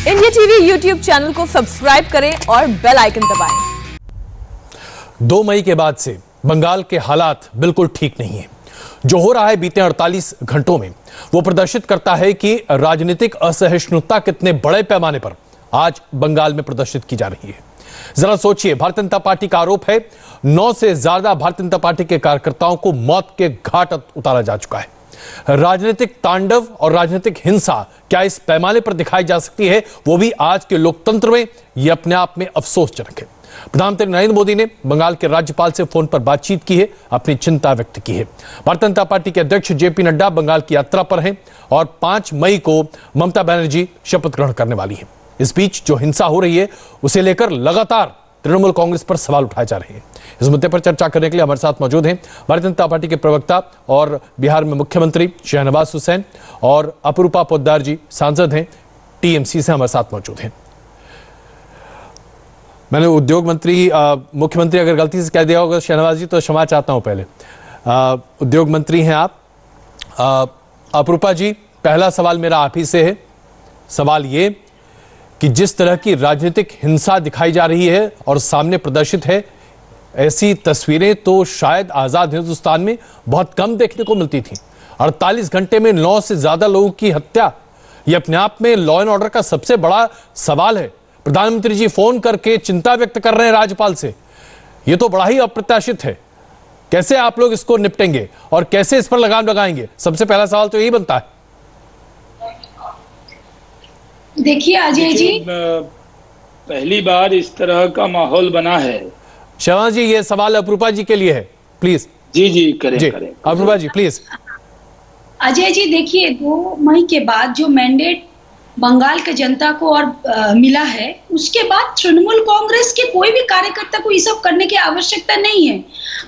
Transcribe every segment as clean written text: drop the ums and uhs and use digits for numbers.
India TV YouTube channel को subscribe करें और बेल आइकन दबाएं। 2 मई के बाद से बंगाल के हालात बिल्कुल ठीक नहीं है। जो हो रहा है बीते 48 घंटों में वो प्रदर्शित करता है कि राजनीतिक असहिष्णुता कितने बड़े पैमाने पर आज बंगाल में प्रदर्शित की जा रही है। जरा सोचिए, भारतीय जनता पार्टी का आरोप है 9 से ज्यादा भारतीय जनता पार्टी के कार्यकर्ताओं को मौत के घाट उतारा जा चुका है। राजनीतिक तांडव और राजनीतिक हिंसा क्या इस पैमाने पर दिखाई जा सकती है, वो भी आज के लोकतंत्र में यह अपने आप में अफसोसजनक है। प्रधानमंत्री नरेंद्र मोदी ने बंगाल के राज्यपाल से फोन पर बातचीत की है, अपनी चिंता व्यक्त की है। भारतीय जनता पार्टी के अध्यक्ष जेपी नड्डा बंगाल की यात्रा पर हैं और 5 मई को ममता बनर्जी शपथ ग्रहण करने वाली है। इस बीच जो हिंसा हो रही है उसे लेकर लगातार तृणमूल कांग्रेस पर सवाल उठाए जा रहे हैं। इस मुद्दे पर चर्चा करने के लिए हमारे साथ मौजूद हैं भारतीय जनता पार्टी के प्रवक्ता और बिहार में मुख्यमंत्री शहनवाज हुसैन और अपरूपा पोद्दार जी सांसद हैं, टीएमसी से हमारे साथ मौजूद हैं। मैंने उद्योग मंत्री मुख्यमंत्री अगर गलती से कह दिया होगा शहनवाज जी तो क्षमा चाहता हूं। पहले उद्योग मंत्री हैं आप। अपरूपा जी, पहला सवाल मेरा आप ही से है। सवाल ये कि जिस तरह की राजनीतिक हिंसा दिखाई जा रही है और सामने प्रदर्शित है, ऐसी तस्वीरें तो शायद आजाद हिंदुस्तान में बहुत कम देखने को मिलती थी। 48 घंटे में 9 से ज्यादा लोगों की हत्या, यह अपने आप में लॉ एंड ऑर्डर का सबसे बड़ा सवाल है। प्रधानमंत्री जी फोन करके चिंता व्यक्त कर रहे हैं राज्यपाल से, यह तो बड़ा ही अप्रत्याशित है। कैसे आप लोग इसको निपटेंगे और कैसे इस पर लगाम लगाएंगे? सबसे पहला सवाल तो यही बनता है। देखिए अजय जी, पहली बार इस तरह का माहौल बना है। शहनवाज जी, ये सवाल अपरूपा जी के लिए है, प्लीज। जी करें। अपरूपा जी प्लीज। अजय जी देखिए, 2 मई के बाद जो मैंडेट बंगाल के जनता को और मिला है, उसके बाद तृणमूल कांग्रेस के कोई भी कार्यकर्ता को ये सब करने की आवश्यकता नहीं है।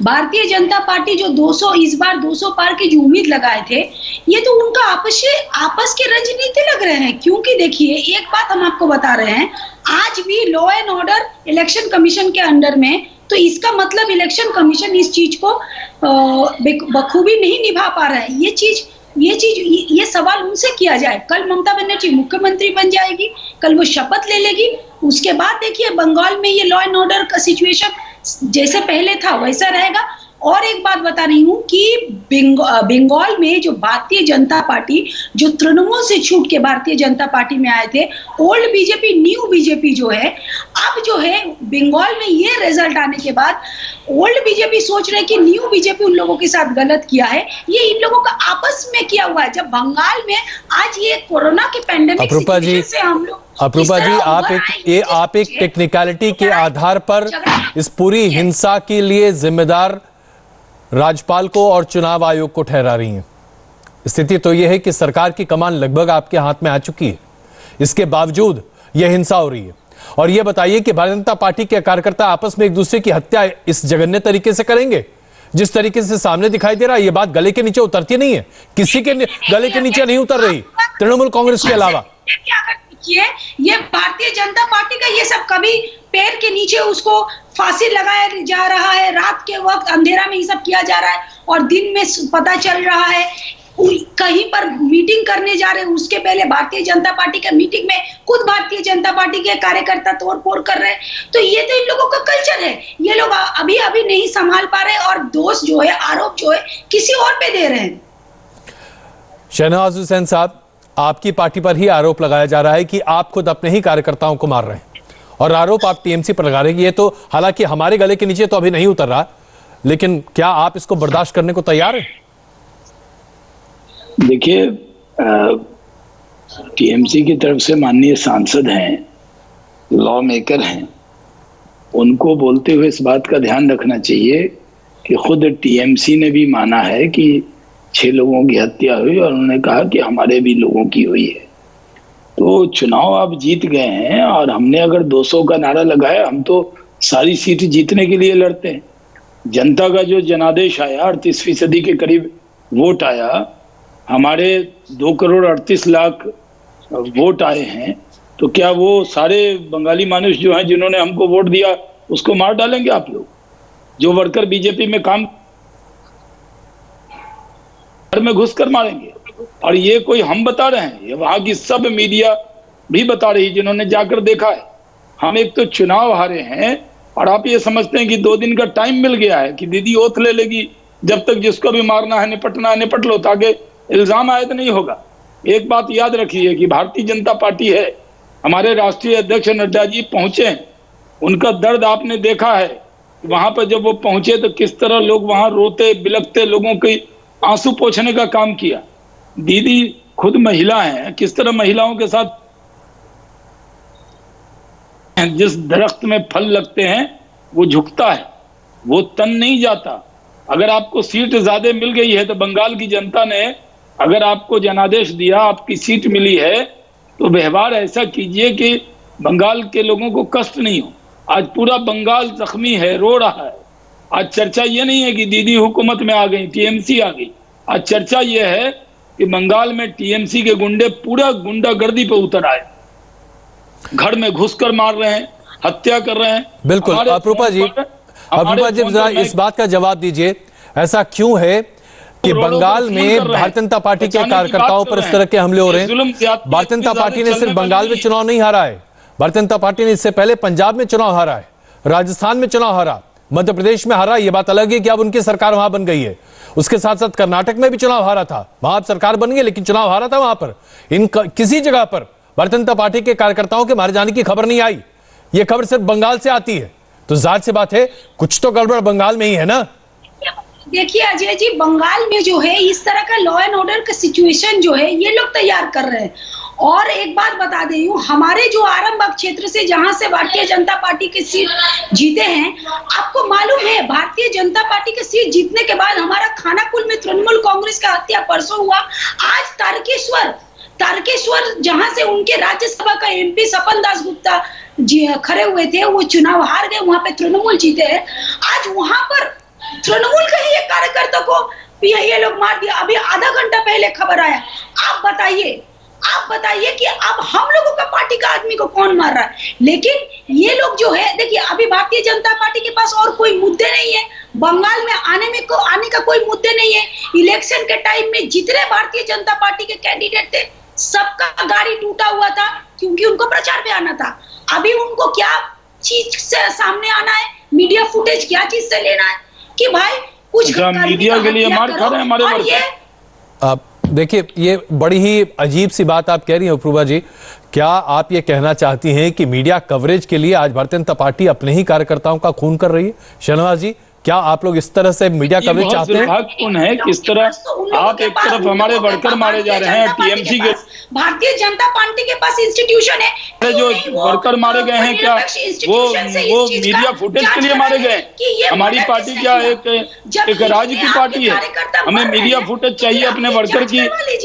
भारतीय जनता पार्टी जो 200 इस बार 200 पार की जो उम्मीद लगाए थे, ये तो उनका आपस के राजनीति लग रहे हैं। क्योंकि देखिए, एक बात हम आपको बता रहे हैं, आज भी law and order election commission के अंडर में, तो इसका मतलब इलेक्शन कमीशन इस चीज को बखूबी नहीं निभा पा रहा है। ये सवाल उनसे किया जाए। कल ममता बनर्जी मुख्यमंत्री बन जाएगी, कल वो शपथ ले लेगी, उसके बाद देखिए बंगाल में ये लॉ एंड ऑर्डर का सिचुएशन जैसे पहले था वैसा रहेगा। और एक बात बता रही हूँ कि बंगाल में जो भारतीय जनता पार्टी, जो तृणमूल से छूट के भारतीय जनता पार्टी में आए थे, ओल्ड बीजेपी न्यू बीजेपी जो है, अब जो है बंगाल में ये रिजल्ट आने के बाद ओल्ड बीजेपी सोच रहे कि न्यू बीजेपी उन लोगों के साथ गलत किया है। ये इन लोगों का आपस में किया हुआ है। जब बंगाल में आज ये कोरोना के पैंडेमिक से हम लोग, अपरूपा जी, आप एक टेक्निकलिटी के आधार पर इस पूरी हिंसा के लिए जिम्मेदार राज्यपाल को और चुनाव आयोग को ठहरा रही हैं। स्थिति तो यह है कि सरकार की कमान लगभग आपके हाथ में आ चुकी है, इसके बावजूद यह हिंसा हो रही है। और यह बताइए कि भारतीय जनता पार्टी के कार्यकर्ता आपस में एक दूसरे की हत्या इस जघन्य तरीके से करेंगे जिस तरीके से सामने दिखाई दे रहा है? यह बात गले के नीचे उतरती नहीं है, किसी के गले के नीचे नहीं उतर रही, तृणमूल कांग्रेस के अलावा। ये भारतीय जनता पार्टी का ये सब कभी पैर के नीचे उसको फांसी लगाया जा रहा है, रात के वक्त अंधेरा में ये सब किया जा रहा है, और दिन में पता चल रहा है कहीं पर मीटिंग करने जा रहे हैं, उसके पहले भारतीय जनता पार्टी के मीटिंग में खुद भारतीय जनता पार्टी के कार्यकर्ता तोड़फोड़ कर रहे हैं। तो ये तो इन लोगों का कल्चर है। ये लोग अभी नहीं संभाल पा रहे और दोष जो है, आरोप जो है, किसी और पे दे रहे हैं। शहनवाज हुसैन साहब, आपकी पार्टी पर ही आरोप लगाया जा रहा है कि आप खुद अपने ही कार्यकर्ताओं को मार रहे हैं, और आरोप आप टीएमसी पर लगा रहे हैं। ये तो हालांकि हमारे गले के नीचे तो अभी नहीं उतर रहा, लेकिन क्या आप इसको बर्दाश्त करने को तैयार हैं? देखिए, टीएमसी की तरफ से माननीय सांसद हैं, लॉ मेकर हैं, उनको बोलते हुए इस बात का ध्यान रखना चाहिए कि खुद टीएमसी ने भी माना है कि 6 लोगों की हत्या हुई, और उन्होंने कहा कि हमारे भी लोगों की हुई है। तो चुनाव आप जीत गए हैं, और हमने अगर 200 का नारा लगाया, हम तो सारी सीट जीतने के लिए लड़ते हैं। जनता का जो जनादेश आया, 38% के करीब वोट आया, हमारे 2 करोड़ 38 लाख वोट आए हैं, तो क्या वो सारे बंगाली मानुष जो हैं जिन्होंने हमको वोट दिया उसको मार डालेंगे आप लोग? जो वर्कर बीजेपी में काम घर में घुस कर मारेंगे? और ये कोई हम बता रहे हैं, ये वहां की सब मीडिया भी बता रही, जिन्होंने जाकर देखा है। हम एक तो चुनाव हारे हैं और आप ये समझते हैं कि 2 दिन का टाइम मिल गया है कि दीदी ओथ ले लेगी, जब तक जिसको भी मारना है निपटना है निपट लो, ताकि इल्जाम आयद नहीं होगा। एक बात याद रखिए कि भारतीय जनता पार्टी है, हमारे राष्ट्रीय अध्यक्ष नड्डा जी पहुंचे, उनका दर्द आपने देखा है। वहां पर जब वो पहुंचे तो किस तरह लोग वहां रोते बिलखते लोगों के आंसू पोंछने का काम किया। दीदी खुद महिला हैं, किस तरह महिलाओं के साथ, जिस दरख्त में फल लगते हैं वो झुकता है, वो तन नहीं जाता। अगर आपको सीट ज्यादा मिल गई है तो बंगाल की जनता ने अगर आपको जनादेश दिया, आपकी सीट मिली है, तो व्यवहार ऐसा कीजिए कि बंगाल के लोगों को कष्ट नहीं हो। आज पूरा बंगाल जख्मी है, रो रहा है। आज चर्चा ये नहीं है कि दीदी हुकूमत में आ गई, टीएमसी आ गई। आज चर्चा ये है कि बंगाल में टीएमसी के गुंडे पूरा गुंडागर्दी पे उतर आए, घर में घुसकर मार रहे हैं, हत्या कर रहे हैं। बिल्कुल। अप्रूपा जी जरा इस बात का जवाब दीजिए, ऐसा क्यों है कि बंगाल में भारतीय जनता पार्टी के कार्यकर्ताओं पर इस तरह के हमले हो रहे हैं? भारतीय जनता पार्टी ने सिर्फ बंगाल में चुनाव नहीं हारा है, भारतीय जनता पार्टी ने इससे पहले पंजाब में चुनाव हारा है, राजस्थान में चुनाव हारा, मध्य प्रदेश में हारा। यह बात अलग है कि अब उनकी सरकार वहां बन गई है। उसके साथ साथ कर्नाटक में भी चुनाव हारा था, वहां सरकार बन गई लेकिन चुनाव हारा था वहां पर। किसी जगह पर भारतीय जनता पार्टी के कार्यकर्ताओं के मारे जाने की खबर नहीं आई। यह खबर सिर्फ बंगाल से आती है, तो जाहिर सी बात है कुछ तो गड़बड़ बंगाल में ही है ना। देखिए अजय जी, बंगाल में जो है इस तरह का लॉ एंड ऑर्डर का सिचुएशन जो है ये लोग तैयार कर रहे हैं। और एक बात बता दे रही हूँ, हमारे जो आरामबाग क्षेत्र से जहां से भारतीय जनता पार्टी की सीट जीते हैं, आपको मालूम है भारतीय जनता पार्टी की सीट जीतने के बाद हमारा खानाकुल में तृणमूल कांग्रेस का हत्या परसों हुआ। आज तारकेश्वर जहां से उनके राज्यसभा का एमपी सपन दास गुप्ता जी खड़े हुए थे, वो चुनाव हार गए, वहां पे तृणमूल जीते हैं। आज वहां पर तृणमूल के ही एक कार्यकर्ता को ये लोग मार दिया। अभी आधा घंटा पहले खबर आया। आप बताइए कि अब हम लोगों का पार्टी का आदमी को कौन मार रहा है? लेकिन ये लोग जो है, देखिए अभी भारतीय जनता पार्टी के पास और कोई मुद्दे नहीं है, बंगाल में आने का कोई मुद्दे नहीं है। इलेक्शन के टाइम में जितने भारतीय जनता पार्टी के कैंडिडेट थे सबका गाड़ी टूटा हुआ था, क्योंकि उनको प्रचार पे आना था। अभी उनको क्या चीज से सामने आना है, मीडिया फुटेज क्या चीज से लेना है कि भाई कुछ मीडिया के लिए मार खा रहे हैं हमारे। देखिए ये बड़ी ही अजीब सी बात आप कह रही हैं अप्रूपा जी। क्या आप ये कहना चाहती हैं कि मीडिया कवरेज के लिए आज भारतीय जनता पार्टी अपने ही कार्यकर्ताओं का खून कर रही है? शहनवाज जी, क्या आप लोग इस तरह से मीडिया कवरेज चाहते हैं? दुर्भाग्यपूर्ण है किस तरह आप एक तरफ हमारे वर्कर मारे जा रहे हैं, टीएमसी के भारतीय जनता पार्टी के पास इंस्टीट्यूशन है, जो वर्कर मारे गए हैं क्या वो मीडिया फुटेज के लिए मारे गए? हमारी पार्टी क्या एक राज्य की पार्टी है? हमें मीडिया फुटेज चाहिए। अपने वर्कर की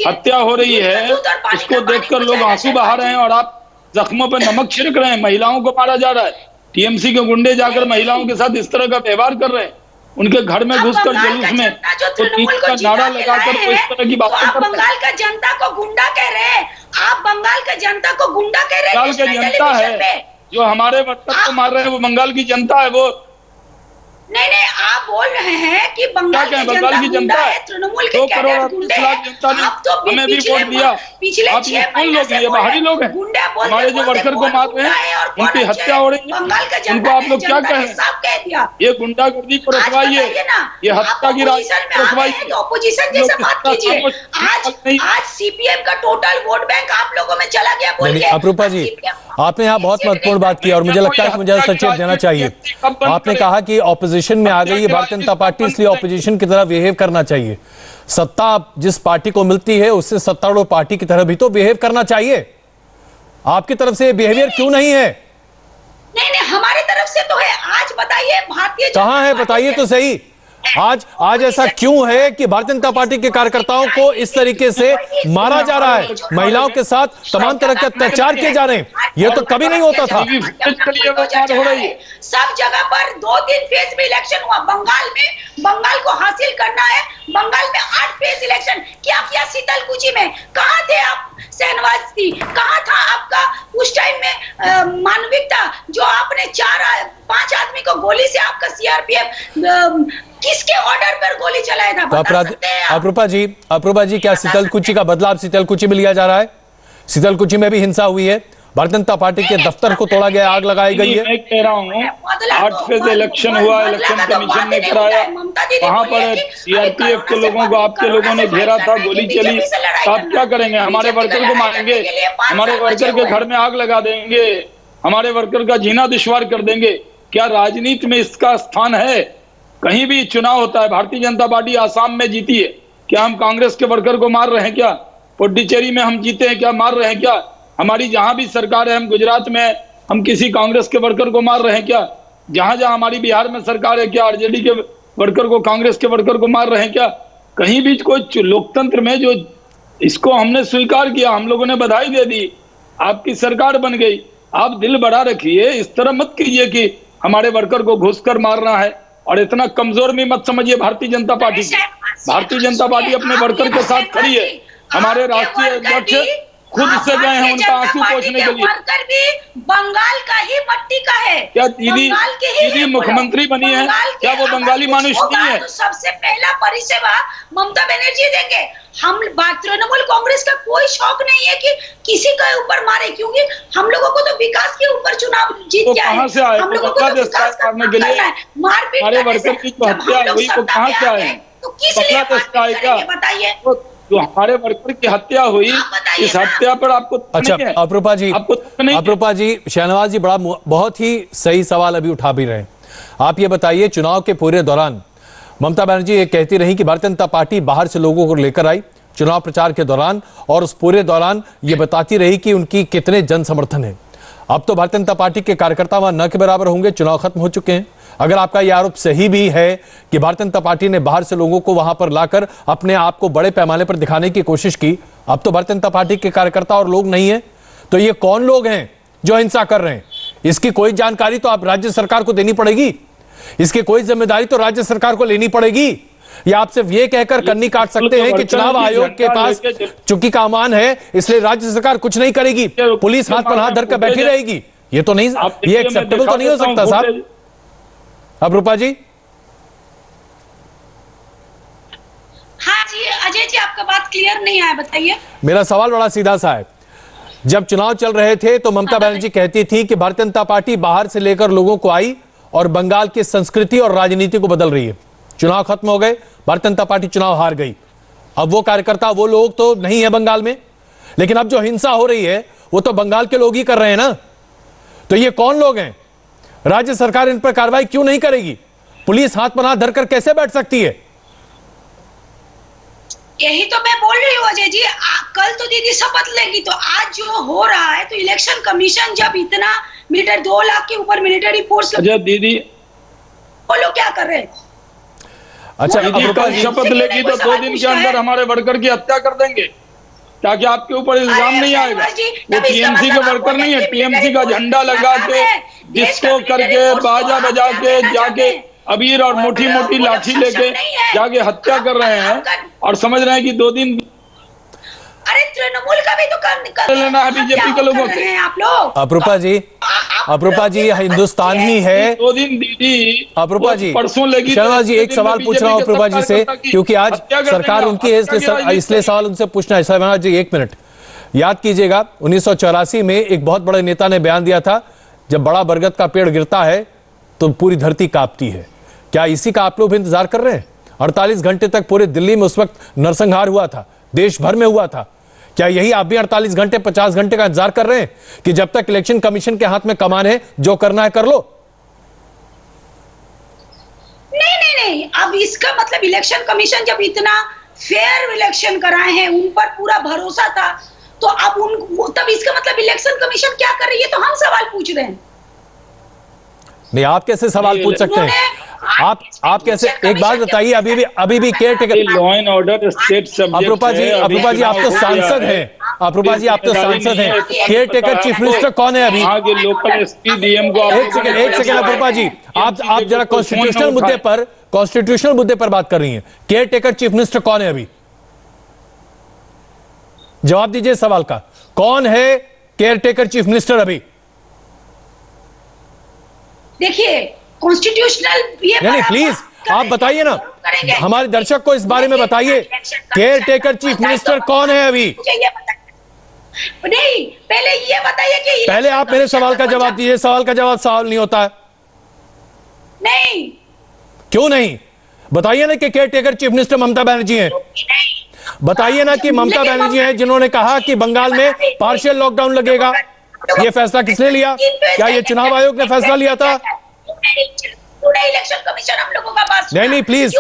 हत्या हो रही है, उसको देखकर लोग आंसू बहा रहे हैं और आप जख्मों पर नमक छिड़क रहे हैं। महिलाओं को मारा जा रहा है, टीएमसी के गुंडे जाकर महिलाओं के साथ इस तरह का व्यवहार कर रहे हैं, उनके घर में घुसकर जुलूस में तो तीर का नारा लगाकर वो इस तरह की बातें कर रहे हैं। बंगाल का जनता को गुंडा कह रहे हैं, आप बंगाल का जनता को गुंडा कह रहे हैं। बंगाल की जनता है जो हमारे वर्कर को मार रहे हैं, वो बंगाल की जनता है। वो नहीं, आप बोल रहे हैं कि बंगाल की जनता है, तृणमूल के कैडर गुंडे हैं। आप तो हमें भी वोट दिया। पिछले 6 महीने से बाहरी लोग हैं, हमारे जो वर्कर को मार रहे हैं, उनकी हत्या हो रही है, उनको आप लोग क्या कहें? ये गुंडागर्दी को रुकवाइए, ये हत्या की राज रुकवाइए। ऑपोजिशन जैसे बात कीजिए। आज सीपीएम का टोटल वोट बैंक आप लोगों में चला गया बोल के। अप्रूपा जी, आपने यहाँ बहुत महत्वपूर्ण बात की और मुझे लगता है कि मुझे सचेत देना चाहिए। आपने कहा कि ऑपोजिशन में आ गई है भारतीय जनता पार्टी, इसलिए ऑपोजिशन की तरह बिहेव करना चाहिए। सत्ता जिस पार्टी को मिलती है उससे सत्तारूढ़ पार्टी की तरह भी तो बिहेव करना चाहिए। आपकी तरफ से बिहेवियर क्यों नहीं है? नहीं, हमारी तरफ से तो है। आज बताइए भारतीय कहां है, बताइए तो सही। आज ऐसा क्यों है कि भारतीय जनता पार्टी के कार्यकर्ताओं को इस तरीके से मारा जा रहा है, महिलाओं के साथ तमाम तरह के अत्याचार किए जा रहे हैं? यह तो कभी नहीं होता था। सब जगह पर 2-3 फेज में इलेक्शन हुआ। बंगाल को हासिल करना है। बंगाल में 8 फेज इलेक्शन क्या शीतलकुची में कहाँ थे आप? शहनवाज जी, कहाँ था आपका उस टाइम में मानविकता, जो आपने 4-5 आदमी को गोली से आपका सीआरपीएफ किसके ऑर्डर पर गोली चलाया था? अप्रूपा जी, क्या शीतलकुची का बदलाव शीतलकुची में लिया जा रहा है? शीतलकुची में भी हिंसा हुई है, भारतीय जनता पार्टी के दफ्तर को तोड़ा गया, आग लगाई गई है। मैं कह रहा हूँ 8 फेज इलेक्शन हुआ, इलेक्शन कमीशन ने कराया, वहां पर सीआरपीएफ के लोगों को आपके लोगों ने घेरा था, गोली चली, तो आप क्या करेंगे? हमारे वर्कर को मारेंगे, हमारे वर्कर के घर में आग लगा देंगे, हमारे वर्कर का जीना दुश्वार कर देंगे? क्या राजनीति में इसका स्थान है? कहीं भी चुनाव होता है, भारतीय जनता पार्टी आसाम में जीती है, क्या हम कांग्रेस के वर्कर को मार रहे हैं? क्या पुडुचेरी में हम जीते हैं, क्या मार रहे हैं? क्या हमारी जहां भी सरकार है, हम गुजरात में हम किसी कांग्रेस के वर्कर को मार रहे हैं? क्या जहां जहां हमारी बिहार में सरकार है, क्या आरजेडी के वर्कर को, कांग्रेस के वर्कर को मार रहे हैं? क्या कहीं भी कोई लोकतंत्र में जो इसको हमने स्वीकार किया, हम लोगों ने बधाई दे दी, आपकी सरकार बन गई। आप दिल बड़ा रखिए, इस तरह मत कीजिए कि हमारे वर्कर को घुसकर मारना है, और इतना कमजोर भी मत समझिए भारतीय जनता पार्टी को। भारतीय जनता पार्टी अपने वर्कर के साथ खड़ी है। हमारे राष्ट्रीय अध्यक्ष खुद से गए हैं उनका आंसू पोंछने के लिए। वर्कर भी बंगाल का ही मट्टी का है। क्या दीदी मुख्यमंत्री बनी है? क्या वो बंगाली मानुष नहीं है? तो सबसे पहला परिसेवा ममता बनर्जी देंगे। हम तृणमूल कांग्रेस का कोई शौक नहीं है कि किसी के ऊपर मारे, क्योंकि हम लोगों को तो विकास के ऊपर चुनाव जीत तो गया है। कहां से आए? हम लोगों को तो विकास करने के लिए मारपीट हमारे वर्कर की जो हत्या हुई वो कहां से आए? तो किस लिए बताइए? जो हमारे वर्कर की हत्या हुई, इस हत्या पर आपको अच्छा अप्रूपा जी, शहनवाज जी बहुत ही सही सवाल अभी उठा भी रहे हैं। आप ये बताइए, चुनाव के पूरे दौरान ममता बनर्जी ये कहती रही कि भारतीय जनता पार्टी बाहर से लोगों को लेकर आई चुनाव प्रचार के दौरान, और उस पूरे दौरान ये बताती रही कि उनकी कितने जन समर्थन है। अब तो भारतीय जनता पार्टी के कार्यकर्ता वहां न के बराबर होंगे, चुनाव खत्म हो चुके हैं। अगर आपका यह आरोप सही भी है कि भारतीय जनता पार्टी ने बाहर से लोगों को वहां पर लाकर अपने आप को बड़े पैमाने पर दिखाने की कोशिश की, अब तो भारतीय जनता पार्टी के कार्यकर्ता और लोग नहीं है, तो ये कौन लोग हैं जो हिंसा कर रहे हैं? इसकी कोई जानकारी तो आप राज्य सरकार को देनी पड़ेगी, इसकी कोई जिम्मेदारी तो राज्य सरकार को लेनी पड़ेगी। या आप सिर्फ ये कहकर कन्नी काट सकते हैं कि चुनाव आयोग के पास चुकी का अमान है इसलिए राज्य सरकार कुछ नहीं करेगी, पुलिस हाथ पर हाथ धरकर बैठी रहेगी? ये तो नहीं, ये एक्सेप्टेबल तो नहीं हो सकता साहब। अप्रूपा जी। हाँ जी अजय जी, आपका बात क्लियर नहीं आया, बताइए। मेरा सवाल बड़ा सीधा सा है। जब चुनाव चल रहे थे तो ममता बनर्जी कहती थी कि भारतीय जनता पार्टी बाहर से लेकर लोगों को आई और बंगाल की संस्कृति और राजनीति को बदल रही है। चुनाव खत्म हो गए, भारतीय जनता पार्टी चुनाव हार गई। अब वो कार्यकर्ता, वो लोग तो नहीं है बंगाल में, लेकिन अब जो हिंसा हो रही है वो तो बंगाल के लोग ही कर रहे हैं ना। तो ये कौन लोग हैं? राज्य सरकार इन पर कार्रवाई क्यों नहीं करेगी? पुलिस हाथ पर हाथ धरकर कैसे बैठ सकती है? यही तो मैं बोल रही हूँ अजय जी, कल तो दीदी शपथ लेगी, तो आज जो हो रहा है, तो इलेक्शन कमीशन जब इतना मिलिटरी 2 लाख के ऊपर मिलिटरी फोर्स, दीदी वो लोग क्या कर रहे हैं? अच्छा कल शपथ लेगी तो 2 दिन के अंदर हमारे वर्कर की हत्या कर देंगे, ताकि आपके ऊपर इल्जाम नहीं आएगा। वो टीएमसी के वर्कर नहीं है, टीएमसी का झंडा लगा के, डिस्को करके, बाजा बजा के, जाके अबीर और मोटी मोटी लाठी लेके जाके हत्या कर रहे हैं, और समझ रहे हैं कि 2 दिन। अरे तृणमूल का भी तो कर लेना है बीजेपी के लोगों से। आप लोग अप्रूपा जी हिंदुस्तान ही है। 2 दिन दीदी, अप्रूपा जी, परसों लेगी। शर्मा जी एक सवाल पूछ रहा हूं अप्रूपा जी से, क्योंकि आज सरकार उनकी है, इसलिए सवाल उनसे पूछना है। शर्मा जी 1 मिनट, याद कीजिएगा 1984 में एक बहुत बड़े नेता ने बयान दिया था, जब बड़ा बरगद का पेड़ गिरता है तो पूरी धरती कांपती है। क्या इसी का आप लोग इंतजार कर रहे हैं? 48 घंटे तक पूरे दिल्ली में उस वक्त नरसंहार हुआ था, देश भर में हुआ था। क्या यही आप भी 48 घंटे 50 घंटे का इंतजार कर रहे हैं कि जब तक इलेक्शन कमीशन के हाथ में कमान है, जो करना है कर लो? नहीं, अब इसका मतलब इलेक्शन कमीशन जब इतना फेयर इलेक्शन कराए हैं, उन पर पूरा भरोसा था, तो अब तब इसका मतलब इलेक्शन कमीशन क्या कर रही है, तो हम सवाल पूछ रहे हैं। नहीं, आप कैसे सवाल पूछ सकते हैं? आप कैसे, एक बात बताइए, अभी भी caretaker, law and order state subject. Aparupa ji आप तो सांसद हैं, अप्रूपा जी आप तो सांसद हैं, केयर टेकर चीफ मिनिस्टर कौन है अभी? आगे लोकल एसपी डीएम को। एक सेकंड अप्रूपा जी, आप जरा कॉन्स्टिट्यूशनल मुद्दे पर बात कर रही हैं। केयर टेकर चीफ मिनिस्टर कौन है अभी? जवाब दीजिए सवाल का, कौन है केयर टेकर चीफ मिनिस्टर अभी? देखिए कॉन्स्टिट्यूशनल ये नहीं प्लीज आप बताइए ना, हमारे दर्शक को इस बारे में बताइए, केयर टेकर चीफ मिनिस्टर कौन है अभी? नहीं, पहले ये बताइए कि पहले आप मेरे सवाल का जवाब दीजिए। सवाल का जवाब सवाल नहीं होता है। नहीं, क्यों नहीं? बताइए ना कि care taker chief minister Mamata Banerjee हैं। बताइए ना कि ममता बनर्जी हैं जिन्होंने कहा कि बंगाल में पार्शियल लॉकडाउन लगेगा। ये फैसला किसने लिया? क्या ये चुनाव आयोग ने फैसला लिया था? इलेक्शन कमीशन हम लोगों का पास नहीं प्लीज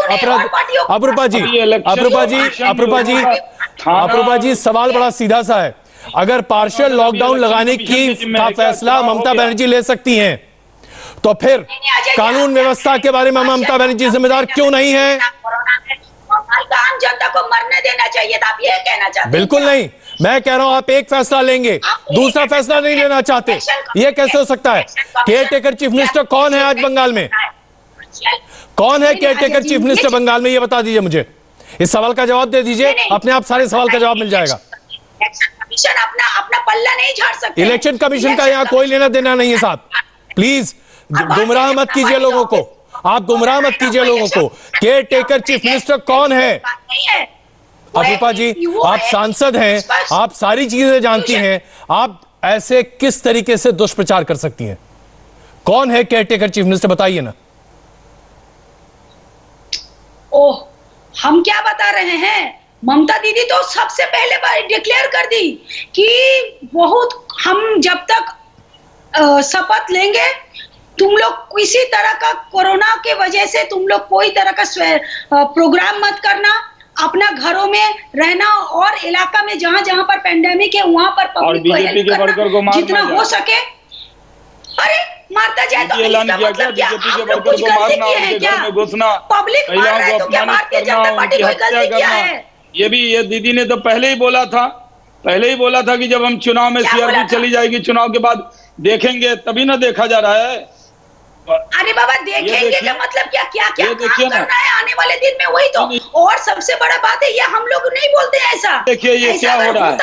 अप्रूपा जी सवाल बड़ा सीधा सा है। अगर पार्शियल लॉकडाउन लगाने का फैसला ममता बनर्जी ले सकती हैं तो फिर कानून व्यवस्था के बारे में ममता बनर्जी जिम्मेदार क्यों नहीं है? आम जनता को मरने देना चाहिए था, आप ये कहना चाहते हैं? बिल्कुल नहीं। मैं कह रहा हूं आप एक फैसला लेंगे, दूसरा फैसला नहीं लेना चाहते। ये कैसे हो सकता है? केयर टेकर चीफ मिनिस्टर कौन है आज बंगाल में? कौन है caretaker chief minister Bengal में? ये बता दीजिए मुझे। इस सवाल का जवाब दे दीजिए, अपने आप सारे सवाल का जवाब मिल जाएगा। इलेक्शन कमीशन अपना पल्ला नहीं झाड़ सकते। इलेक्शन कमीशन का यहाँ कोई लेना देना नहीं है साहब। प्लीज गुमराह मत कीजिए लोगों को, आप गुमराह मत कीजिए लोगों को। केयर टेकर चीफ मिनिस्टर कौन है? अप्रूपा जी आप सांसद हैं, आप सारी चीजें जानती हैं, आप ऐसे किस तरीके से दुष्प्रचार कर सकती हैं? कौन है केयर टेकर चीफ मिनिस्टर बताइए ना। ओह, हम क्या बता रहे हैं? ममता दीदी तो सबसे पहले डिक्लेयर कर दी कि बहुत हम जब तक शपथ लेंगे तुम लोग किसी तरह का कोरोना के वजह से तुम लोग कोई तरह का प्रोग्राम मत करना, अपना घरों में रहना और इलाका में जहां जहां पर पेंडेमिक है वहां पर पब्लिक को हेल्प करना जितना हो सके। अरे मारता जाए तो इसका मतलब क्या? हम लोग कुछ गलती किए हैं क्या? पब्लिक मार रहा है तो क्या भारतीय जनता पार्टी कोई गलती किया है? ये दीदी ने तो पहले ही बोला था कि जब हम चुनाव में सीआरपी चली जाएगी, चुनाव के बाद देखेंगे, तभी ना देखा जा रहा है। अरे बाबा देखेंगे का मतलब क्या काम करना है आने वाले दिन में, वही तो। और सबसे बड़ा बात है ये हम लोग नहीं बोलते हैं ऐसा। देखिए ये क्या हो रहा है,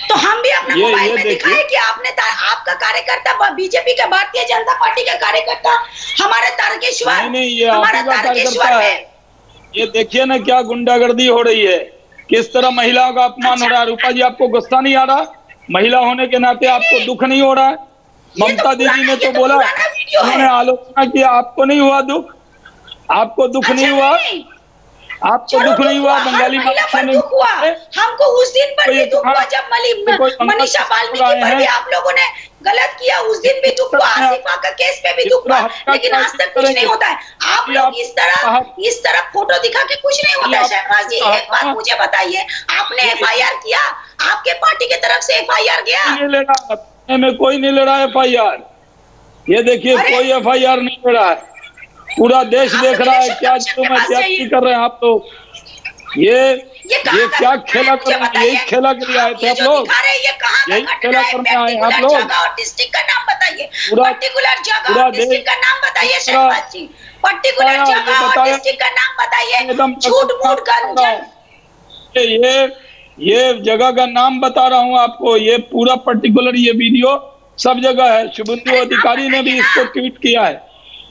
तो हम भी अपना मोबाइल में दिखाए कि आपका कार्यकर्ता बीजेपी का, भारतीय जनता पार्टी का कार्यकर्ता हमारे तारकेश्वर, ये हमारा तारकेश्वर है। ये देखिए ना क्या गुंडागर्दी हो रही है, किस तरह महिलाओं का अपमान हो रहा है। रूपा जी आपको गुस्सा नहीं आ रहा? महिला होने के नाते आपको दुख नहीं हो रहा है? ममता दीदी ने तो बोला, उन्होंने आलोचना की, आपको नहीं हुआ दुख? आपको दुख नहीं हुआ? आपको दुख नहीं हुआ? बंगाली दुख हुआ हमको, उस दिन पर भी दुख हुआ जब मनीषा वाल्मीकि पर भी आप लोगों ने गलत किया, उस दिन भी दुख हुआ, आसिफा का केस पे भी दुख हुआ, लेकिन आज तक कुछ नहीं होता है। आप लोग इस तरह फोटो दिखा के कुछ नहीं होता है। शहनाज जी एक बात मुझे बताइए, आपने एफआईआर किया? आपके पार्टी की तरफ से एफआईआर गया? में कोई नहीं ले रहा है एफआईआर। ये देखिए कोई एफआईआर नहीं ले रहा है, पूरा देश देख रहा है क्या कर रहे हैं आप लोग। ये क्या खेला कर रहे हैं? यही खेला के लिए आए थे आप लोग, यही खेला करने आए आप लोग। डिस्ट्रिक्ट का नाम बताइए, पर्टिकुलर जगह और डिस्ट्रिक्ट का नाम बताइए शहनाज जी, पर्टिकुलर जगह और डिस्ट्रिक्ट का नाम बताइए। झूठ मूठ का ये जगह का नाम बता रहा हूँ आपको, ये पूरा पर्टिकुलर ये वीडियो सब जगह है। शुभेंदु अधिकारी ने भी इसको ट्वीट किया है,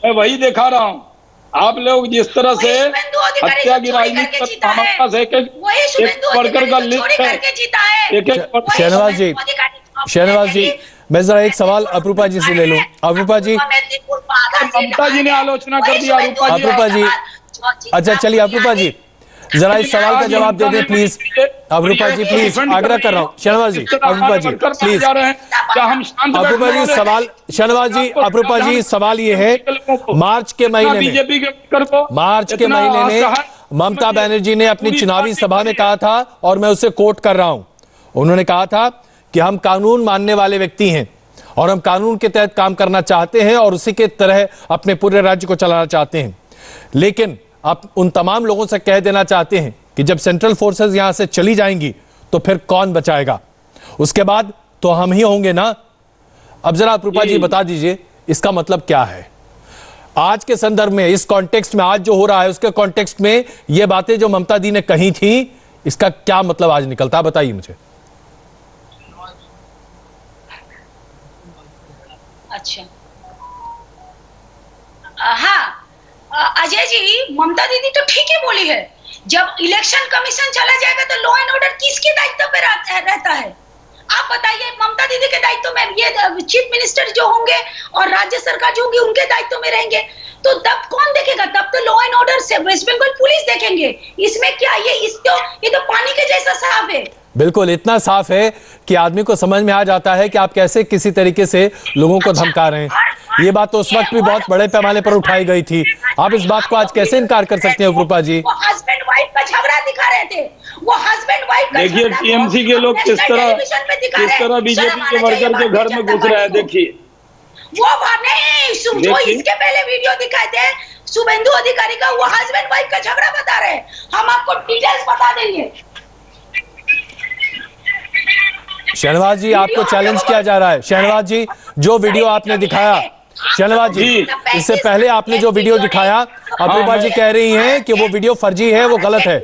मैं वही दिखा रहा हूँ। आप लोग जिस तरह से हत्या की राजनीति, हमारे पास एक वर्कर का लिस्ट है, एक शहनवाज जी मैं जरा एक सवाल अप्रूपा जी से ले लूं। अप्रूपा जी, ममता जी ने आलोचना कर दी। अप्रूपा जी, अच्छा चलिए अप्रूपा जी जरा इस सवाल का जवाब दे दें प्लीज। अप्रूपा जी प्लीज, आग्रह कर रहा हूँ। शहनवाज जी, अप्रूपा जी प्लीज, अप्रूपा जी सवाल, शहनवाज जी, अप्रूपा जी सवाल ये है, मार्च के महीने में ममता बनर्जी ने अपनी चुनावी सभा में कहा था, और मैं उसे कोट कर रहा हूं, उन्होंने कहा था कि हम कानून मानने वाले व्यक्ति हैं और हम कानून के तहत काम करना चाहते हैं और उसी के तरह अपने पूरे राज्य को चलाना चाहते हैं, लेकिन आप उन तमाम लोगों से कह देना चाहते हैं कि जब सेंट्रल फोर्सेस यहां से चली जाएंगी तो फिर कौन बचाएगा? उसके बाद तो हम ही होंगे ना। अब जरा अप्रूपा जी बता दीजिए इसका मतलब क्या है आज के संदर्भ में, इस कॉन्टेक्स्ट में, आज जो हो रहा है उसके कॉन्टेक्स्ट में ये बातें जो ममता दी ने कही थी, इसका क्या मतलब आज निकलता है? बताइए मुझे। अच्छा, हाँ अजय जी, ममता दीदी तो ठीक ही बोली है। जब इलेक्शन कमीशन चला जाएगा तो लॉ एंड ऑर्डर किसके दायित्व पे रहता है? के दायित्व में, ये चीफ मिनिस्टर जो होंगे और राज्य सरकार जो होंगी उनके दायित्व में रहेंगे, तो तब कौन देखेगा? तब तो लॉ एंड ऑर्डर से वेस्ट बंगाल पुलिस देखेंगे। इसमें क्या, ये तो पानी के जैसा साफ है। बिल्कुल इतना साफ है कि आदमी को समझ में आ जाता है कि आप कैसे किसी तरीके से लोगों को धमका रहे हैं। ये बात तो उस वक्त भी बहुत बड़े पैमाने पर उठाई गई थी। आप इस बात को आज कैसे इनकार कर सकते हैं रूपा जी? वो हस्बैंड वाइफ का झगड़ा दिखा रहे थे, वो हस्बैंड वाइफ का। देखिए टीएमसी के लोग किस तरह बीजेपी के वर्कर के घर में घुस रहे हैं। देखिए वो नहीं, जो इसके पहले वीडियो दिखाए थे शुभेंदु अधिकारी का, वो हस्बैंड वाइफ का झगड़ा बता रहे हैं। हम आपको डिटेल्स बता देंगे। शहनवाज जी, आपको चैलेंज किया जा रहा है। शहनवाज जी, जो वीडियो आपने दिखाया, शहनवाज जी, इससे पहले आपने जो वीडियो दिखाया, अपूर्वा जी कह रही हैं कि वो वीडियो फर्जी है, वो गलत है।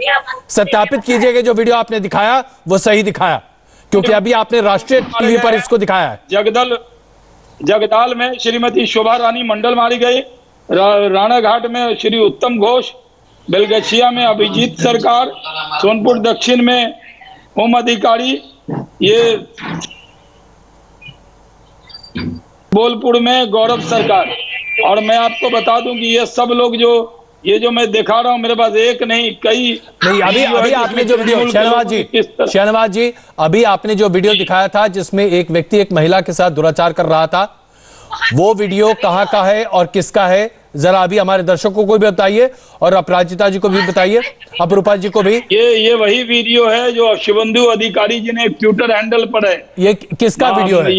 सत्यापित कीजिए कि जो वीडियो आपने दिखाया वो सही दिखाया, क्योंकि अभी आपने राष्ट्रीय टीवी पर इसको दिखाया है। जगदाल में श्रीमती शोभा रानी मंडल मारी गई, राणाघाट में श्री उत्तम घोष, बेलगछिया में अभिजीत सरकार, सोनपुर दक्षिण में ओम अधिकारी, ये बोलपुर में गौरव सरकार। और मैं आपको बता दूं कि ये सब लोग जो मैं दिखा रहा हूं, मेरे पास एक नहीं कई नहीं। अभी आपने जो वीडियो, शहनवाज जी, अभी आपने जो वीडियो दिखाया था जिसमें एक व्यक्ति एक महिला के साथ दुराचार कर रहा था, वो वीडियो कहाँ का है और किसका है, जरा अभी हमारे दर्शकों को भी बताइए और अपराजिता जी को भी बताइए, अपरूपा जी को भी। ये वही वीडियो है जो शुभेंदु अधिकारी जी ने ट्विटर हैंडल पर है। ये किसका वीडियो है?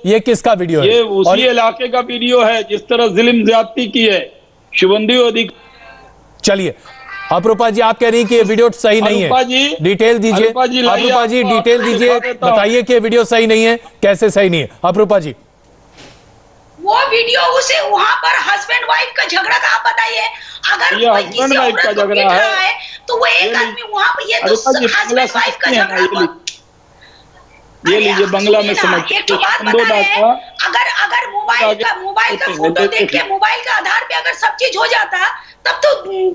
ये किसका वीडियो है? ये उसी इलाके का वीडियो है जिस तरह जुल्म ज्यादती की है शुभेंदु अधिकारी। चलिए अपरूपा जी, आप कह रही हैं कि ये वीडियो सही नहीं है, डिटेल दीजिए। अपरूपा जी डिटेल दीजिए, बताइए कि वीडियो सही नहीं है, कैसे सही नहीं है अपरूपा जी? वो वीडियो उसे वहां पर हस्बैंड वाइफ का झगड़ा का, आप बताइए। अगर ये हस्बैंड वाइफ का झगड़ा है तो वो एक आदमी वहां पर, ये तो हस्बैंड वाइफ का झगड़ा। ये लीजिए बंगला में समझिए। एक बात बता रहे हैं, अगर मोबाइल का फोटो देख के, मोबाइल का आधार पे अगर सब चीज हो जाता तब तो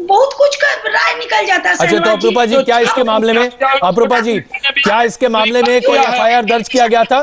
बहुत कुछ का राय निकल जाता। अच्छा, तो अपरूपा जी, क्या इसके मामले में, अपरूपा जी, क्या इसके मामले में कोई एफआईआर दर्ज किया गया था?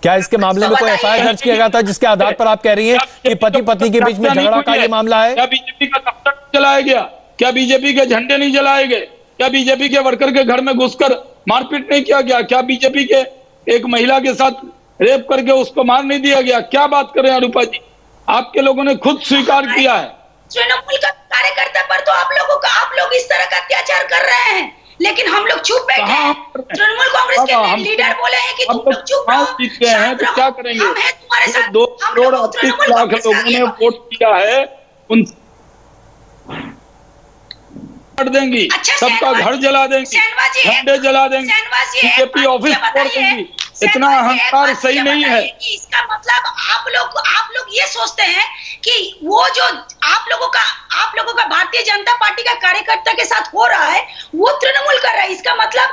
क्या इसके मामले में कोई एफआईआर दर्ज किया गया था जिसके आधार पर आप कह रही हैं कि पति पत्नी के बीच में झगड़ा का ये मामला है? क्या बीजेपी का दफ्तर जलाया गया? क्या बीजेपी के झंडे नहीं जलाए गए? क्या बीजेपी के वर्कर के घर में घुसकर मारपीट नहीं किया गया? क्या बीजेपी के एक महिला के साथ रेप करके उसको मार नहीं दिया गया? क्या बात कर रहे हैं रूपा जी? आपके लोगों ने खुद स्वीकार किया है। तृणमूल का कार्यकर्ता पर तो आप लोग इस तरह का अत्याचार कर रहे हैं, लेकिन हम लोग चुप बैठे हैं। तृणमूल कांग्रेस के लीडर बोले हैं कि तुम लोग चुप रहो, जीत गए हैं तो क्या करेंगे? हम हैं तुम्हारे साथ। 2 करोड़ 38 लाख लोगों ने वोट किया है, उन देंगी, सबका घर जला देंगी, झंडे जला देंगी, बीजेपी ऑफिस तोड़ देंगी। इतना अहंकार सही नहीं है। इसका मतलब आप लोग ये सोचते हैं कि वो जो आप लोगों का भारतीय जनता पार्टी का कार्यकर्ता के साथ हो रहा है वो तृणमूल कर रहा है। इसका मतलब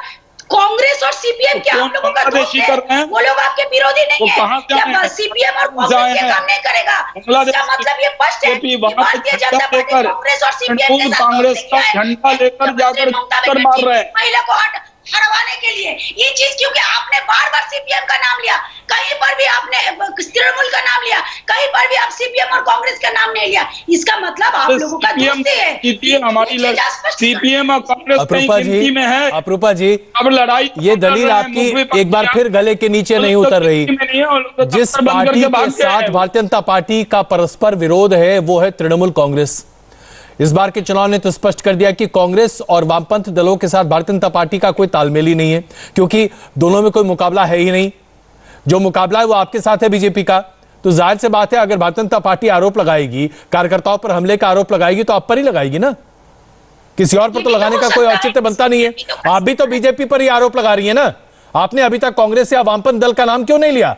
कांग्रेस और सीपीएम क्या आप लोगों का दोस्त है? वो लोग आपके विरोधी नहीं है क्या? सीपीएम और कांग्रेस ये काम नहीं करेगा। इसका मतलब ये स्पष्ट है कि भारतीय जनता पार्टी कांग्रेस और सीपीएम के साथ कांग्रेस का झंडा लेकर जाकर मार रहे हैं महिला को हरवाने के लिए। ये चीज क्योंकि आपने बार बार सीपीएम का नाम लिया, कहीं पर भी आपने तृणमूल का नाम लिया, कहीं पर भी आप सीपीएम और कांग्रेस का नाम नहीं लिया। इसका मतलब आप लोगों का दोस्ती है। हमारी सीपीएम और कांग्रेस में है। अपरूपा जी, अब लड़ाई, ये दलील आपकी एक बार फिर गले के नीचे नहीं उतर रही। जिस पार्टी के साथ भारतीय जनता पार्टी का परस्पर विरोध है वो है तृणमूल कांग्रेस। इस बार के चुनाव ने तो स्पष्ट कर दिया कि कांग्रेस और वामपंथ दलों के साथ भारतीय जनता पार्टी का कोई तालमेल ही नहीं है, क्योंकि दोनों में कोई मुकाबला है ही नहीं। जो मुकाबला है वो आपके साथ है बीजेपी का। तो जाहिर से बात है, अगर भारतीय जनता पार्टी आरोप लगाएगी, कार्यकर्ताओं पर हमले का आरोप लगाएगी, तो आप पर ही लगाएगी ना, किसी और पर तो लगाने का कोई औचित्य बनता नहीं है। आप भी तो बीजेपी पर ही आरोप लगा रही है ना। आपने अभी तक कांग्रेस या वामपंथ दल का नाम क्यों नहीं लिया?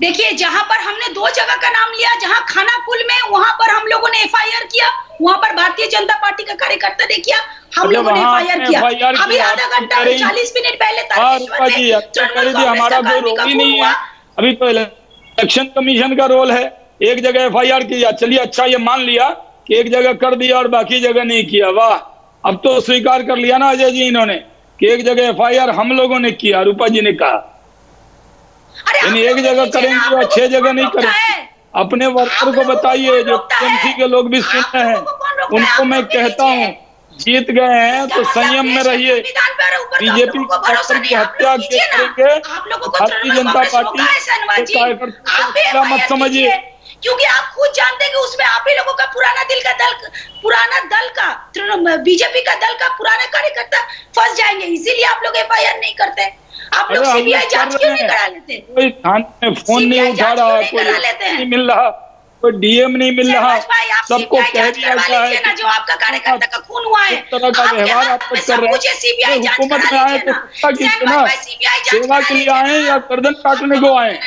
देखिए, जहां पर हमने 2 जगह का नाम लिया, जहां खानाकुल में वहां पर हम लोगों ने एफआईआर किया, वहां पर भारतीय जनता पार्टी का कार्यकर्ता ने किया, हम लोगों ने एफआईआर किया। अभी आधा घंटा 40 मिनट पहले हमारा कोई रोल ही नहीं है। अभी तो इलेक्शन कमीशन का रोल है, एक जगह एफआईआर किया, चलिए अच्छा ये मान लिया कि एक जगह कर दिया और बाकी जगह नहीं किया। वाह, अब तो स्वीकार कर लिया ना अजय जी इन्होंने कि एक जगह एफआईआर हम लोगों ने किया, रूपा जी ने कहा। यानी एक जगह करेंगे और 6 जगह नहीं करेंगे। अपने वर्कर को बताइए, जो टीएमसी के लोग भी सुन रहे हैं उनको मैं कहता हूँ, जीत गए हैं तो संयम में रहिए। बीजेपी वर्कर की हत्या करेंगे, भारतीय जनता पार्टी कार्यकर्ता मत समझिए, क्योंकि आप खुद जानते हैं कि उसमें आप ही लोगों का पुराना दल का बीजेपी का दल का पुराने कार्यकर्ता फंस जाएंगे, इसीलिए आप लोग एफआईआर नहीं करते। आप लोग सीबीआई जांच क्यों नहीं करा लेते? कोई थाने में फोन नहीं उठा रहा, कोई नहीं मिल रहा, कोई डीएम नहीं मिल रहा, सबको कह दिया गया है ना जो आपका कार्यकर्ता का खून हुआ है, इस तरह का व्यवहार आप कर रहे हैं। हुकूमत में आए तो कुत्ता खींचना, सेवा के लिए आए या गर्दन काटने को आए?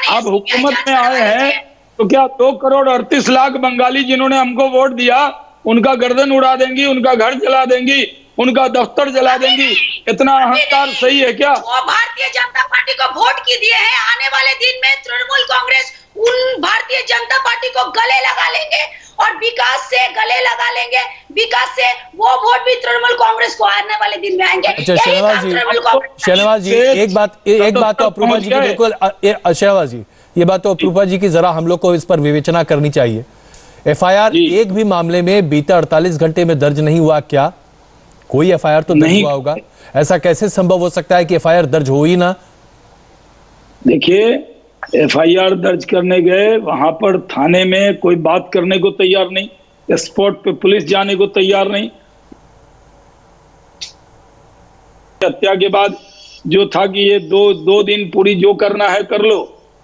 आप हुकूमत में आए हैं तो क्या 2 करोड़ 38 लाख बंगाली जिन्होंने हमको वोट दिया उनका गर्दन उड़ा देंगी, उनका घर जला देंगी, उनका दफ्तर जला देंगी? इतना अहंकार सही है क्या? वो भारतीय जनता पार्टी को वोट की दिए हैं, आने वाले दिन में तृणमूल कांग्रेस उन भारतीय जनता पार्टी को गले लगा लेंगे और विकास से गले लगा लेंगे। विकास से वो वोट भी तृणमूल कांग्रेस को आने वाले दिन में आएंगे। अच्छा शहनवाज जी, एक बात तो अपूर्वा जी की बिल्कुल, शहनवाज जी ये बात तो अपूर्वा जी की जरा हम लोग को इस पर विवेचना करनी चाहिए। एफआईआर एक भी मामले में बीते 48 घंटे में दर्ज नहीं हुआ क्या? कोई एफआईआर तो दर्ज हुआ होगा, ऐसा कैसे संभव हो सकता है कि एफआईआर दर्ज हो ही ना? देखिए, एफआईआर दर्ज करने गए, वहां पर थाने में कोई बात करने को तैयार नहीं, स्पॉट पे पुलिस जाने को तैयार नहीं। हत्या के बाद जो था कि ये दो दिन पूरी जो करना है कर लो,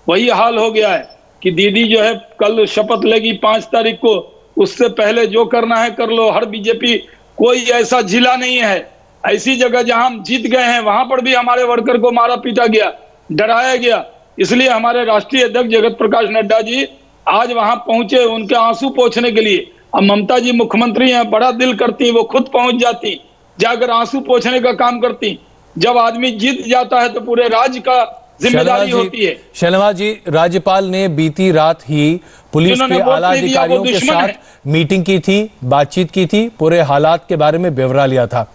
वही हाल हो गया है कि दीदी जो है कल शपथ लेगी 5 तारीख को, उससे पहले जो करना है कर लो। हर बीजेपी कोई ऐसा जिला नहीं है, ऐसी जगह जहां हम जीत गए हैं वहां पर भी हमारे वर्कर को मारा पीटा गया, डराया गया। इसलिए हमारे राष्ट्रीय अध्यक्ष जगत प्रकाश नड्डा जी आज वहां पहुंचे उनके आंसू पोंछने के लिए। अब ममता जी मुख्यमंत्री हैं, बड़ा दिल करती, वो खुद पहुंच जाती, जाकर आंसू पोंछने का काम करती। जब आदमी जीत जाता है तो पूरे राज्य का जिम्मेदारी होती है। शहनवाज जी, राज्यपाल ने बीती रात ही पुलिस के आला अधिकारियों के साथ मीटिंग की थी, बातचीत की थी, पूरे हालात के बारे में ब्यौरा लिया था।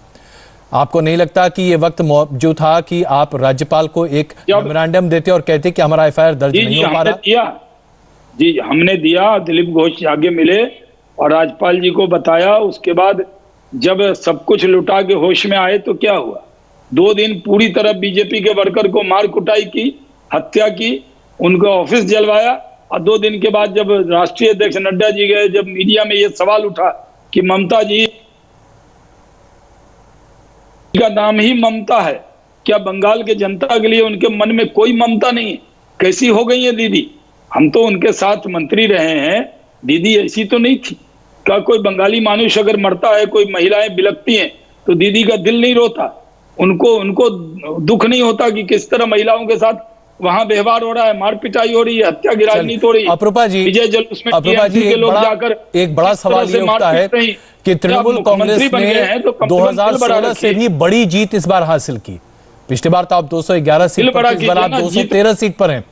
आपको नहीं लगता कि ये वक्त जो था कि आप राज्यपाल को एक मेमोरेंडम देते और कहते कि हमारा एफआईआर दर्ज नहीं हो पा रहा? जी हमने दिया, दिलीप घोष आगे मिले और राज्यपाल जी को बताया। उसके बाद जब सब कुछ लुटा के होश में आए तो क्या हुआ, 2 दिन पूरी तरह बीजेपी के वर्कर को मार कुटाई की, हत्या की, उनको ऑफिस जलवाया। और 2 दिन के बाद जब राष्ट्रीय अध्यक्ष नड्डा जी गए, जब मीडिया में ये सवाल उठा कि ममता जी का नाम ही ममता है, क्या बंगाल के जनता के लिए उनके मन में कोई ममता नहीं है? कैसी हो गई है दीदी? हम तो उनके साथ मंत्री रहे हैं, दीदी ऐसी तो नहीं थी। क्या कोई बंगाली मानुष अगर मरता है, कोई महिलाएं बिलखती हैं तो दीदी का दिल नहीं रोता? उनको दुख नहीं होता कि किस तरह महिलाओं के साथ वहां व्यवहार हो रहा है, मार पिटाई हो रही है, हत्या की राजनीति हो रही है? अपूर्वा जी, विजय जुलूस में एक बड़ा सवाल ये उठता है कि तृणमूल कांग्रेस ने 2016 से भी बड़ी जीत इस बार हासिल की। पिछली बार तो आप 211 सीट पर, इस बार आप 213 सीट पर हैं।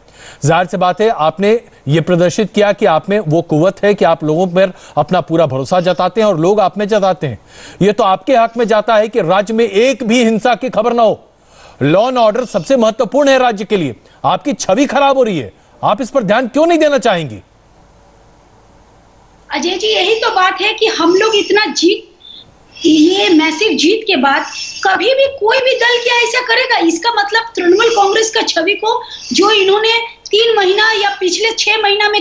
जाहिर सी बात है आपने ये प्रदर्शित किया कि आप में वो कुव्वत है कि आप लोगों पर अपना पूरा भरोसा जताते हैं और लोग आप में जताते हैं। ये तो आपके हक में जाता है कि राज्य में एक भी हिंसा की खबर ना हो। लॉ एंड ऑर्डर सबसे महत्वपूर्ण है राज्य के लिए, आपकी छवि खराब हो रही है, आप इस पर ध्यान क्यों नहीं देना चाहेंगी? अजय जी, यही तो बात है कि हम लोग इतना ये मैसिव जीत के बाद कभी भी कोई भी दल क्या ऐसा करेगा? इसका मतलब तृणमूल कांग्रेस का छवि को जो इन्होंने 3 महीना या पिछले 6 महीना में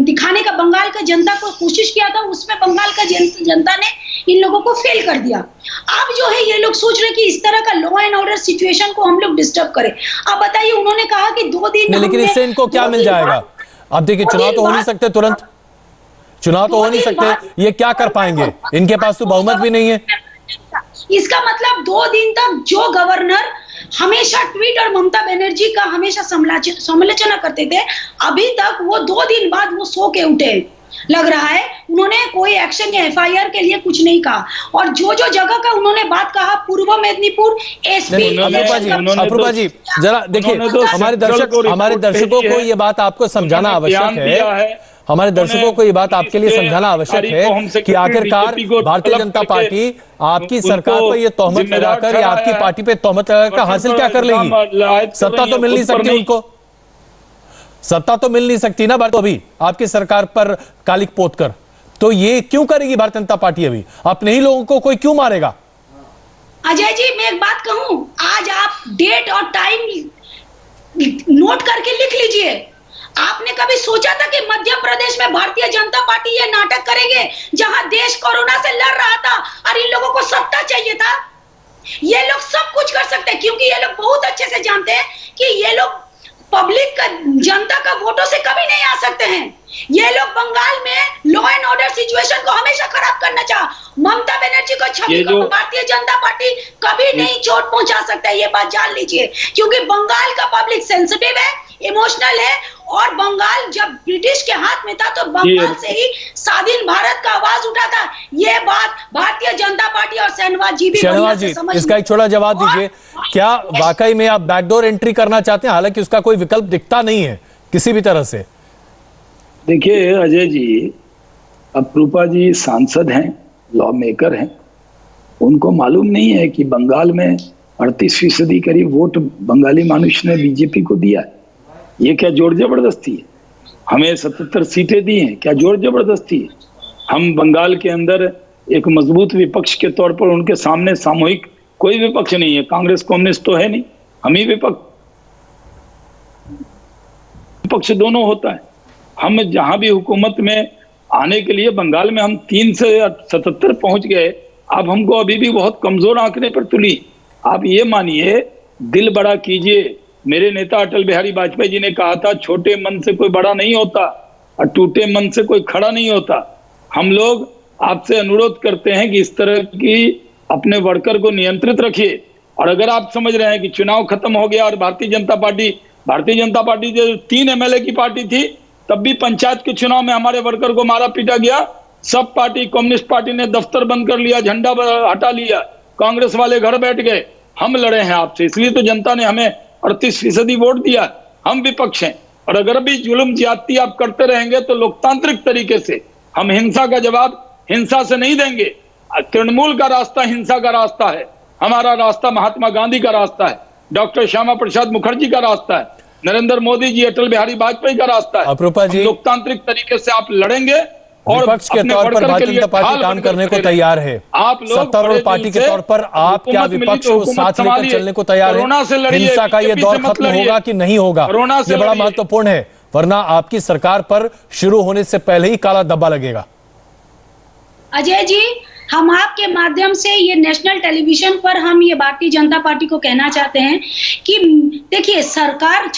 दिखाने का बंगाल का जनता को कोशिश किया था, उसमें बंगाल का जनता ने इन लोगों को फेल कर दिया। अब जो है ये लोग सोच रहे कि इस तरह का लॉ एंड ऑर्डर सिचुएशन को हम लोग डिस्टर्ब करें। अब बताइए, उन्होंने कहा कि 2 दिन, लेकिन इससे इनको क्या मिल जाएगा? अब देखिए, चुनाव तो हो नहीं सकते तुरंत, चुनाव तो हो नहीं सकते, ये क्या कर पाएंगे? इनके पास तो बहुमत भी नहीं है। इसका मतलब 2 दिन तक जो गवर्नर हमेशा ट्वीट और ममता बनर्जी का हमेशा समालोचना करते थे, अभी तक वो 2 दिन बाद वो सो के उठे। लग रहा है उन्होंने कोई एक्शन या एफआईआर के लिए कुछ नहीं कहा। और जो जगह का उन्होंने बात कहा, पूर्व मेदिनीपुर एसपी। अपूर्वा जी जरा देखिए, हमारे दर्शकों को ये बात आपको समझाना आवश्यक है। हमारे दर्शकों को ये बात आपके लिए समझाना आवश्यक है कि आखिरकार भारतीय जनता पार्टी आपकी सरकार पर ये तोहमत लगाकर या आपकी पार्टी पे तोहमत लगाकर हासिल क्या कर लेगी? सत्ता तो मिल नहीं सकती उनको, सत्ता तो मिल नहीं सकती ना भारत अभी आपकी सरकार पर कालिक पोत कर। तो ये क्यों करेगी भारतीय जनता पार्टी? अभी अपने ही लोगों को कोई क्यों मारेगा? अजय जी, मैं एक बात कहूं, आज आप डेट और टाइम नोट करके लिख लीजिए। आपने कभी सोचा था कि मध्य प्रदेश में भारतीय जनता पार्टी ये नाटक करेंगे, जहां देश कोरोना से लड़ रहा था और इन लोगों को सत्ता चाहिए था? ये लोग सब कुछ कर सकते हैं, क्योंकि ये लोग बहुत अच्छे से जानते हैं कि ये लोग पब्लिक का, जनता का वोटों से कभी नहीं आ सकते हैं। ये लोग बंगाल में लॉ एंड ऑर्डर सिचुएशन को हमेशा खराब करना चाहा। ममता बनर्जी को, छवि को भारतीय जनता पार्टी कभी नहीं चोट पहुंचा सकता है, ये बात जान लीजिए। क्योंकि बंगाल का पब्लिक सेंसिटिव है, इमोशनल है, और बंगाल जब ब्रिटिश के हाथ में था तो बंगाल से ही स्वाधीन भारत का आवाज उठा था। ये बात भारतीय जनता पार्टी और शहनवाज जी भी इसका एक छोटा जवाब दीजिए, क्या वाकई में आप बैकडोर एंट्री करना चाहते हैं? हालांकि उसका कोई विकल्प दिखता नहीं है किसी भी तरह से। देखिए अजय जी, अपरूपा जी सांसद हैं, लॉ मेकर हैं, उनको मालूम नहीं है कि बंगाल में 38% करीब वोट बंगाली मनुष्य ने बीजेपी को दिया है। ये क्या जोर जबरदस्ती है? हमें 77 सीटें दी हैं, क्या जोर जबरदस्ती है? हम बंगाल के अंदर एक मजबूत विपक्ष के तौर पर उनके सामने सामूहिक कोई विपक्ष नहीं है। कांग्रेस कम्युनिस्ट तो है नहीं, हम ही विपक्ष दोनों होता है। हम जहां भी हुकूमत में आने के लिए बंगाल में हम 3 से 77 पहुंच गए। अब हमको अभी भी बहुत कमजोर आंकड़े पर तुली। आप ये मानिए, दिल बड़ा कीजिए। मेरे नेता अटल बिहारी वाजपेयी जी ने कहा था, छोटे मन से कोई बड़ा नहीं होता और टूटे मन से कोई खड़ा नहीं होता। हम लोग आपसे अनुरोध करते हैं कि इस तरह की अपने वर्कर को नियंत्रित रखिए। और अगर आप समझ रहे हैं कि चुनाव खत्म हो गया और भारतीय जनता पार्टी जो 3 MLA की पार्टी थी, तब भी पंचायत के चुनाव में हमारे वर्कर को मारा पीटा गया। सब पार्टी, कम्युनिस्ट पार्टी ने दफ्तर बंद कर लिया, झंडा हटा लिया, कांग्रेस वाले घर बैठ गए। हम लड़े हैं आपसे, इसलिए तो जनता ने हमें 38% वोट दिया। हम विपक्ष हैं, और अगर भी जुल्म ज्यादती आप करते रहेंगे तो लोकतांत्रिक तरीके से हम हिंसा का जवाब हिंसा से नहीं देंगे। तृणमूल का रास्ता हिंसा का रास्ता है, हमारा रास्ता महात्मा गांधी का रास्ता है, डॉक्टर श्यामा प्रसाद मुखर्जी का रास्ता है, नरेंद्र मोदी जी, अटल बिहारी वाजपेयी का रास्ता है। अपरूपा जी, लोकतांत्रिक तरीके से आप लड़ेंगे और विपक्ष के तौर पर भारतीय जनता पार्टी काम करने को तैयार है। आप लोग सत्तारूढ़ पार्टी के तौर पर आप क्या विपक्ष को साथ लेकर चलने को तैयार है? हिंसा का ये दौर खत्म होगा कि नहीं होगा, ये बड़ा महत्वपूर्ण है, वरना आपकी सरकार पर शुरू होने से पहले ही काला धब्बा लगेगा। अजय जी, हम आपके माध्यम से ये नेशनल टेलीविजन पर हम ये भारतीय जनता पार्टी को कहना चाहते हैं कि देखिए, सरकार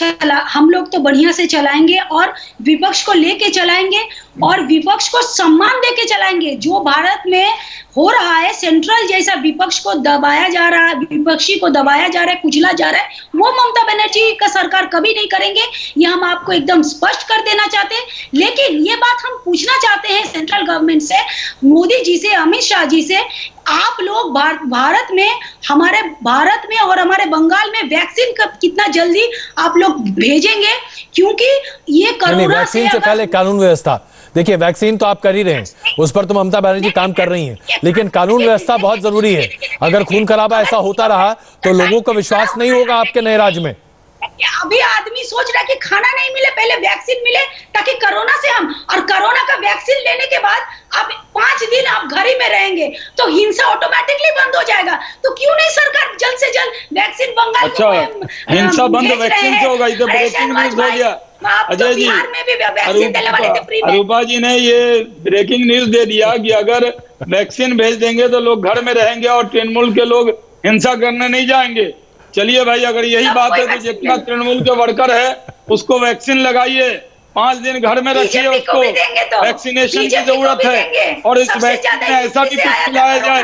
हम लोग तो बढ़िया से चलाएंगे और विपक्ष को लेके चलाएंगे और विपक्ष को सम्मान देके चलाएंगे। जो भारत में हो रहा है, सेंट्रल जैसा विपक्ष को दबाया जा रहा है, विपक्षी को दबाया जा रहा है, कुचला जा रहा है, वो ममता बनर्जी का सरकार कभी नहीं करेंगे। ये हम आपको एकदम स्पष्ट कर देना चाहते हैं। लेकिन ये बात हम पूछना चाहते हैं सेंट्रल गवर्नमेंट से, मोदी जी से, अमित शाह जी से, आप लोग भारत में, हमारे भारत में और हमारे बंगाल में वैक्सीन कितना जल्दी आप लोग भेजेंगे? क्योंकि ये कोरोना वैक्सीन से पहले कानून व्यवस्था, देखिए वैक्सीन तो आप कर ही रहे हैं, उस पर तो ममता बनर्जी काम कर रही हैं, लेकिन कानून व्यवस्था बहुत जरूरी है। अगर खून खराबा ऐसा होता रहा तो लोगों को विश्वास नहीं होगा आपके नए राज्य में। अभी आदमी सोच रहा है कि खाना नहीं मिले, पहले वैक्सीन मिले ताकि कोरोना से हम, और कोरोना का वैक्सीन लेने के बाद अब 5 दिन आप घर ही में रहेंगे तो हिंसा ऑटोमेटिकली बंद हो जाएगा। तो क्यों नहीं सरकार जल्द से जल्द वैक्सीन बंगाल को हिंसा बंद वैक्सीन से होगा? इधर ब्रेकिंग न्यूज हो गया अजय जी, अरूपा जी ने ये ब्रेकिंग न्यूज दे दिया कि अगर वैक्सीन भेज देंगे तो लोग घर में रहेंगे और तृणमूल के लोग हिंसा करने नहीं जाएंगे। चलिए भाई, अगर यही बात है तो जितना तृणमूल के वर्कर है उसको वैक्सीन लगाइए, 5 दिन घर में रखिए उसको, वैक्सीनेशन की जरूरत है। और इस वैक्सीन में ऐसा भी कुछ खिलाया जाए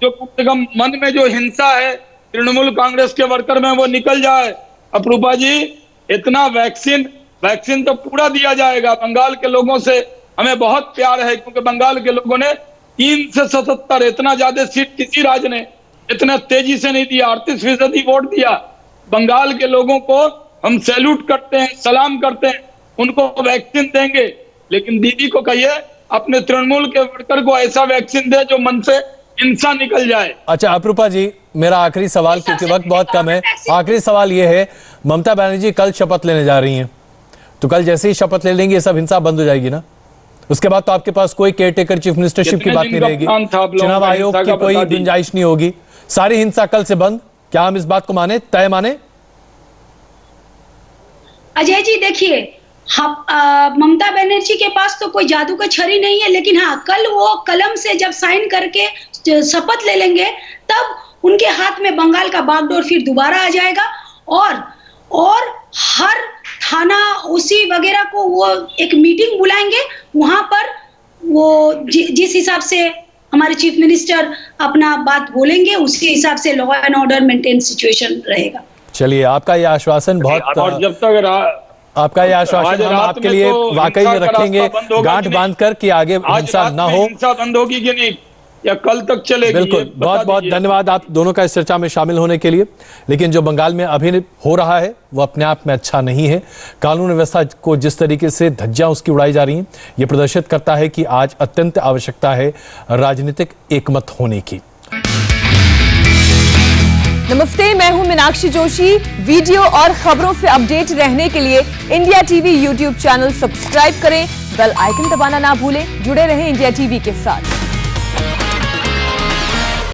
जो कम से कम मन में जो हिंसा है तृणमूल कांग्रेस के वर्कर में वो निकल जाए। अपरूपा जी, इतना वैक्सीन तो पूरा दिया जाएगा। बंगाल के लोगों से हमें बहुत प्यार है, क्योंकि बंगाल के लोगों ने 3 से 77, इतना ज्यादा सीट किसी राज्य ने इतना तेजी से नहीं दिया, 38% वोट दिया। बंगाल के लोगों को हम सैल्यूट करते हैं, सलाम करते हैं, उनको वैक्सीन देंगे। लेकिन दीदी को कहिए अपने तृणमूल के वर्कर को ऐसा वैक्सीन दे जो मन से इंसान निकल जाए। अच्छा अपरूपा जी, मेरा आखिरी सवाल, क्योंकि वक्त बहुत कम है, आखिरी सवाल ये है, ममता बनर्जी कल शपथ लेने जा रही हैं, तो कल जैसे ही शपथ ले लेंगे ये सब हिंसा बंद हो जाएगी ना? उसके बाद तो आपके पास कोई केयरटेकर चीफ मिनिस्टरशिप की बात नहीं रहेगी, चुनाव आयोग की कोई गुंजाइश नहीं होगी, सारी हिंसा कल से बंद। क्या हम इस बात को माने, तय माने? अजय जी देखिए, ममता बनर्जी के पास तो कोई जादू का छड़ी नहीं है, लेकिन हाँ कल वो कलम से जब साइन करके शपथ ले लेंगे तब उनके हाथ में बंगाल का बागडोर फिर दोबारा आ जाएगा और हर थाना ओसी वगैरह को वो एक मीटिंग बुलाएंगे, वहां पर वो जिस हिसाब से हमारे चीफ मिनिस्टर अपना बात बोलेंगे उसी हिसाब से law and order maintain situation रहेगा। चलिए, आपका यह आश्वासन बहुत, और जब तक आपका यह आश्वासन हम आपके लिए वाकई में रखेंगे गांठ बांधकर कि आगे हिंसा ना हो। हिंसा बंद होगी कि नहीं या कल तक चलेगी? बिल्कुल, बहुत बहुत धन्यवाद आप दोनों का इस चर्चा में शामिल होने के लिए। लेकिन जो बंगाल में अभी हो रहा है वो अपने आप में अच्छा नहीं है। कानून व्यवस्था को जिस तरीके से धज्जियां उसकी उड़ाई जा रही हैं, ये प्रदर्शित करता है कि आज अत्यंत आवश्यकता है राजनीतिक एकमत होने की। नमस्ते, मैं हूं मीनाक्षी जोशी। वीडियो और खबरों से अपडेट रहने के लिए India TV YouTube channel subscribe करें, बेल आइकन दबाना ना भूलें। जुड़े रहें इंडिया टीवी के साथ।